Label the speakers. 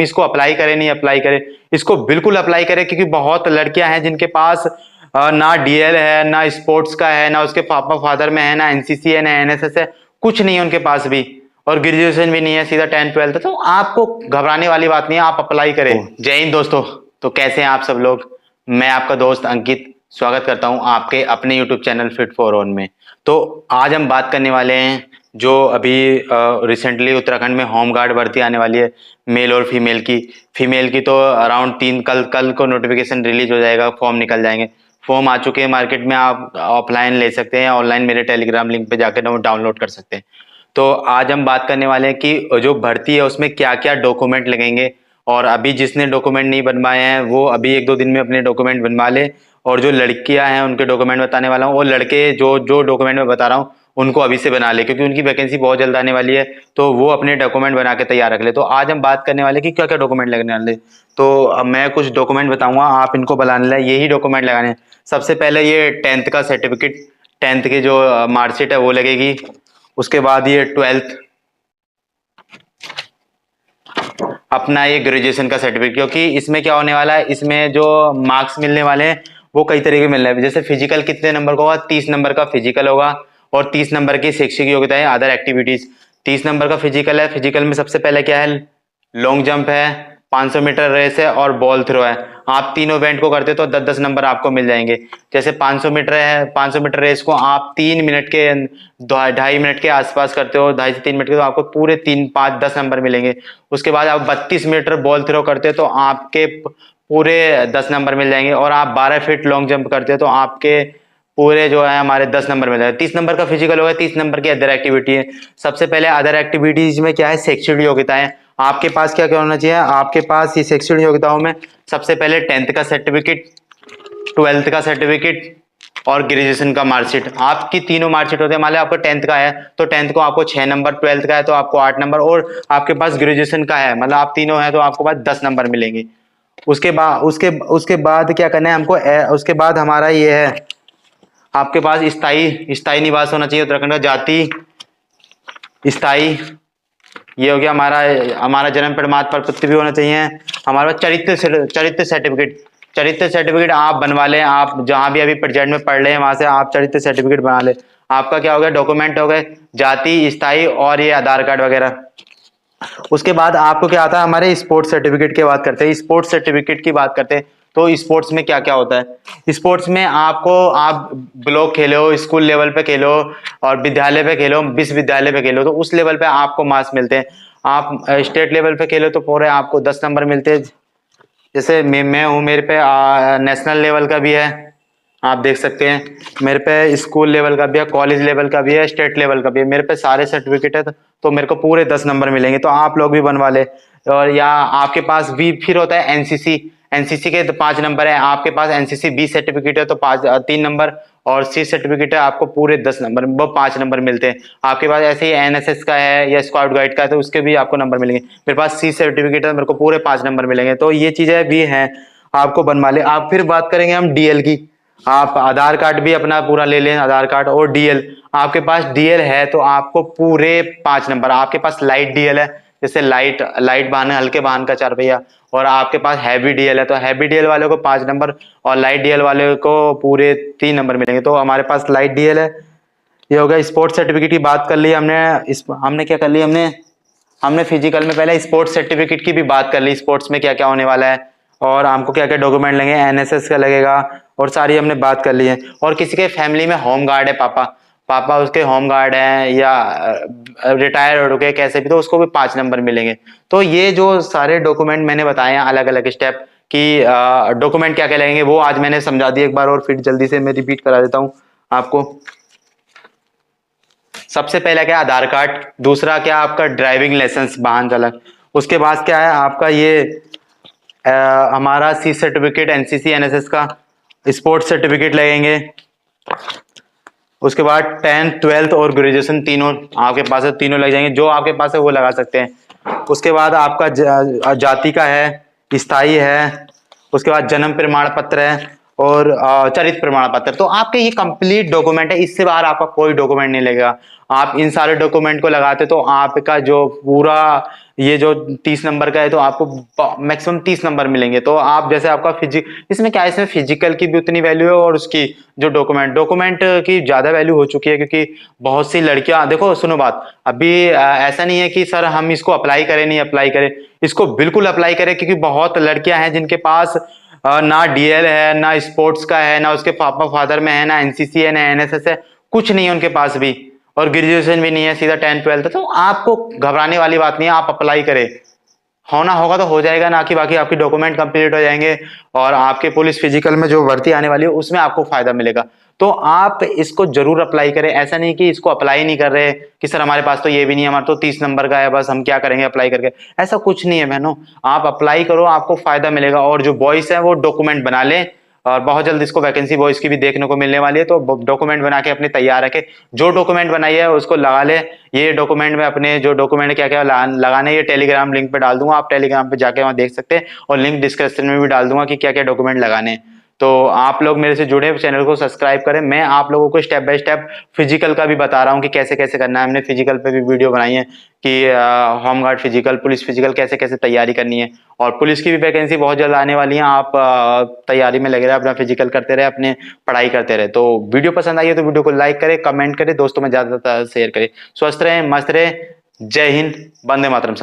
Speaker 1: इसको अप्लाई करें नहीं अप्लाई करें, इसको बिल्कुल अप्लाई करें, क्योंकि बहुत लड़कियां हैं जिनके पास ना डीएल है, ना स्पोर्ट्स का है, ना उसके पापा फादर में है, ना एनसीसी है, ना एनएसएस है, कुछ नहीं है उनके पास भी, और ग्रेजुएशन भी नहीं है, सीधा 10th-12th। तो आपको घबराने वाली बात नहीं है, आप अप्लाई करें। जय हिंद दोस्तों। तो कैसे हैं आप सब लोग? मैं आपका दोस्त अंकित स्वागत करता हूं आपके अपने YouTube channel fit for on में। तो आज हम बात करने वाले हैं जो अभी रिसेंटली उत्तराखंड में होम गार्ड भर्ती आने वाली है, मेल और फीमेल की। फीमेल की तो अराउंड 3 कल को नोटिफिकेशन रिलीज हो जाएगा, फॉर्म निकल जाएंगे। फॉर्म आ चुके हैं मार्केट में, आप ऑफलाइन ले सकते हैं, ऑनलाइन मेरे टेलीग्राम लिंक पे जाकर डाउनलोड कर सकते हैं। तो आज हम बात करने वाले हैं कि जो भर्ती है उसमें क्या क्या डॉक्यूमेंट लगेंगे, और अभी जिसने डॉक्यूमेंट नहीं बनवाए हैं वो अभी 1-2 दिन में अपने डॉक्यूमेंट बनवा ले, और जो लड़कियां हैं उनके डॉक्यूमेंट बताने वाला हूँ, और लड़के जो जो डॉक्यूमेंट मैं बता रहा हूँ उनको अभी से बना ले, क्योंकि उनकी वैकेंसी बहुत जल्द आने वाली है, तो वो अपने डॉक्यूमेंट बना के तैयार रख ले। तो आज हम बात करने वाले कि क्या क्या डॉक्यूमेंट लगने वाले। तो अब मैं कुछ डॉक्यूमेंट बताऊंगा, आप इनको बनाने ला, यही डॉक्यूमेंट लगाने हैं। सबसे पहले ये 10th का सर्टिफिकेट, 10th की जो मार्कशीट है वो लगेगी। उसके बाद ये 12th अपना ये ग्रेजुएशन का सर्टिफिकेट, क्योंकि इसमें क्या होने वाला है, इसमें जो मार्क्स मिलने वाले हैं वो कई तरीके के मिल रहे हैं। जैसे फिजिकल कितने नंबर का होगा, 30 नंबर का फिजिकल होगा, और 30 नंबर की शैक्षिक योग्यता है, अदर एक्टिविटीज। 30 नंबर का फिजिकल है, फिजिकल में सबसे पहले क्या है, लॉन्ग जंप है, 500 मीटर रेस है, और बॉल थ्रो है। आप तीनों इवेंट को करते हो तो 10-10 नंबर आपको मिल जाएंगे। जैसे 500 मीटर है, 500 मीटर रेस को आप 3 मिनट के 2.5 मिनट के आसपास करते हो, 2.5 से 3 मिनट के, तो आपको पूरे 3-5-10 नंबर मिलेंगे। उसके बाद आप 32 मीटर बॉल थ्रो करते हो तो आपके पूरे 10 नंबर मिल जाएंगे, और आप 12 फीट लॉन्ग जंप करते हो तो आपके पूरे जो है हमारे 10 नंबर मिल जाएगा। 30 नंबर का फिजिकल होगा, 30 नंबर की अदर एक्टिविटी है। सबसे पहले अदर एक्टिविटीज में क्या है, शैक्षणिक योग्यताएं। आपके पास क्या क्या होना चाहिए, आपके पास ये शैक्षणिक योग्यताओं में सबसे पहले 10th का सर्टिफिकेट, 12th का सर्टिफिकेट और ग्रेजुएशन का मार्कशीट। आपकी तीनों मार्कशीट होते हैं। मान लो आपको 10th का है तो 10th को आपको 6 नंबर, 12th का है तो आपको 8 नंबर, और आपके पास ग्रेजुएशन का है, मतलब आप तीनों हैं तो आपको पास 10 नंबर मिलेंगे। उसके बाद क्या करना है हमको, उसके बाद हमारा ये है, आपके पास स्थायी निवास होना चाहिए उत्तराखंड का, जाति स्थायी, ये हो गया हमारा हमारा जन्म प्रमाण पत्र भी होना चाहिए। हमारे पास चरित्र सर्टिफिकेट आप बनवा लें, आप जहां भी अभी प्रेजेंट में पढ़ रहे हैं वहां से आप चरित्र सर्टिफिकेट बना लें। आपका क्या हो गया, डॉक्यूमेंट हो गए, जाति, स्थायी और ये आधार कार्ड वगैरह। उसके बाद आपको क्या आता है, हमारे स्पोर्ट्स सर्टिफिकेट की बात करते हैं। स्पोर्ट्स सर्टिफिकेट की बात करते हैं तो स्पोर्ट्स में क्या क्या होता है। स्पोर्ट्स में आप ब्लॉक खेले हो, स्कूल लेवल पे खेलो, और विद्यालय पे खेलो, विश्वविद्यालय पे खेलो तो उस लेवल पे आपको मार्क्स मिलते हैं। आप स्टेट लेवल पे खेलो तो पूरे आपको 10 नंबर मिलते हैं। जैसे मैं हूँ, मेरे पे नेशनल लेवल का भी है, आप देख सकते हैं, मेरे पे स्कूल लेवल का भी है, कॉलेज लेवल का भी है, स्टेट लेवल का भी है, मेरे पे सारे सर्टिफिकेट है, तो मेरे को पूरे 10 नंबर मिलेंगे। तो आप लोग भी बनवा ले। और या आपके पास भी फिर होता है एनसीसी के तो 5 नंबर है, आपके पास एनसीसी बी सर्टिफिकेट है तो 3 नंबर, और सी सर्टिफिकेट है आपको पूरे 10 नंबर, वो 5 नंबर मिलते हैं। आपके पास ऐसे ही एनएसएस का है या स्काउट गाइड का है तो उसके भी आपको नंबर मिलेंगे। मेरे पास सी सर्टिफिकेट है, मेरे को पूरे 5 नंबर मिलेंगे। तो ये चीजें भी हैं, आपको बनवा ले। आप फिर बात करेंगे हम डीएल की। आप आधार कार्ड भी अपना पूरा ले लें, आधार कार्ड और डीएल। आपके पास डीएल है तो आपको पूरे 5 नंबर। आपके पास लाइट डीएल है, जैसे लाइट वाहन है, हल्के वाहन का 4 पहिया, और आपके पास हैवी डीएल है तो हैवी डीएल वाले को 5 नंबर, और लाइट डीएल वाले को पूरे 3 नंबर मिलेंगे। तो हमारे पास लाइट डीएल है। ये हो गया। स्पोर्ट्स सर्टिफिकेट की बात कर ली हमने। हमने क्या कर ली, हमने फिजिकल में पहले स्पोर्ट्स सर्टिफिकेट की भी बात कर ली, स्पोर्ट्स में क्या क्या होने वाला है और हमको क्या क्या डॉक्यूमेंट लगेंगे, एनएसएस का लगेगा, और सारी हमने बात कर ली है। और किसी के फैमिली में होम गार्ड है, पापा उसके होम गार्ड हैं या रिटायर हो गए कैसे भी, तो उसको भी 5 नंबर मिलेंगे। तो ये जो सारे डॉक्यूमेंट मैंने बताए हैं, अलग अलग स्टेप की डॉक्यूमेंट क्या क्या लगेंगे वो आज मैंने समझा दिया एक बार, और फिर जल्दी से मैं रिपीट करा देता हूँ आपको। सबसे पहला क्या, आधार कार्ड। दूसरा क्या, आपका ड्राइविंग लाइसेंस, वाहन चालक। उसके बाद क्या है आपका ये हमारा सी सर्टिफिकेट, एनसीसी एनएसएस का। स्पोर्ट्स सर्टिफिकेट लगेंगे। उसके बाद 10th 12th और ग्रेजुएशन तीनों आपके पास है, तीनों लग जाएंगे, जो आपके पास है वो लगा सकते हैं। उसके बाद आपका जाति का है, स्थाई है। उसके बाद जन्म प्रमाण पत्र है, और चरित्र प्रमाण पत्र। तो आपके ये कंप्लीट डॉक्यूमेंट है, इससे बाहर आपका कोई डॉक्यूमेंट नहीं लगेगा। आप इन सारे डॉक्यूमेंट को लगाते तो आपका जो पूरा ये जो 30 नंबर का है तो आपको मैक्सिमम 30 नंबर मिलेंगे। तो आप जैसे आपका इसमें क्या है, इसमें फिजिकल की भी उतनी वैल्यू है और उसकी जो डॉक्यूमेंट की ज्यादा वैल्यू हो चुकी है, क्योंकि बहुत सी लड़कियां, देखो सुनो बात, अभी ऐसा नहीं है कि सर हम इसको अप्लाई करें नहीं अप्लाई करें, इसको बिल्कुल अप्लाई करें, क्योंकि बहुत लड़कियां हैं जिनके पास ना डीएल है, ना स्पोर्ट्स का है, ना उसके पापा फादर में है, ना एनसीसी है, ना एनएसएस है, कुछ नहीं है उनके पास भी, और ग्रेजुएशन भी नहीं है, सीधा 10th 12th। तो आपको घबराने वाली बात नहीं है, आप अप्लाई करें, होना होगा तो हो जाएगा, ना कि बाकी आपकी डॉक्यूमेंट कंप्लीट हो जाएंगे और आपके पुलिस फिजिकल में जो भर्ती आने वाली है उसमें आपको फायदा मिलेगा। तो आप इसको जरूर अप्लाई करें। ऐसा नहीं कि इसको अप्लाई नहीं कर रहे कि सर हमारे पास तो ये भी नहीं है, हमारा तो 30 नंबर का है, बस हम क्या करेंगे अप्लाई करके, ऐसा कुछ नहीं है बहनों। आप अप्लाई करो, आपको फायदा मिलेगा। और जो बॉयज है वो डॉक्यूमेंट बना लें, और बहुत जल्द इसको वैकेंसी बॉयज की भी देखने को मिलने वाली है, तो डॉक्यूमेंट बना के अपने तैयार रखे, जो डॉक्यूमेंट बनाई है उसको लगा ले। ये डॉक्यूमेंट में अपने जो डॉक्यूमेंट क्या क्या लगाने, ये टेलीग्राम लिंक पे डाल दूंगा, आप टेलीग्राम पे जाके वहां देख सकते हैं, और लिंक डिस्क्रिप्शन में भी डाल दूंगा कि क्या क्या डॉक्यूमेंट लगाने हैं। तो आप लोग मेरे से जुड़े, चैनल को सब्सक्राइब करें। मैं आप लोगों को स्टेप बाय स्टेप फिजिकल का भी बता रहा हूँ कि कैसे कैसे करना है। हमने फिजिकल पे भी वीडियो बनाई है कि होमगार्ड फिजिकल, पुलिस फिजिकल कैसे कैसे तैयारी करनी है, और पुलिस की भी वैकेंसी बहुत जल्द आने वाली है। आप तैयारी में लगे रहे, अपना फिजिकल करते रहे, अपने पढ़ाई करते रहे। तो वीडियो पसंद आई है तो वीडियो को लाइक करें, कमेंट करें, दोस्तों में ज्यादातर शेयर करें। स्वस्थ रहें, मस्त रहें। जय हिंद, वंदे मातरम।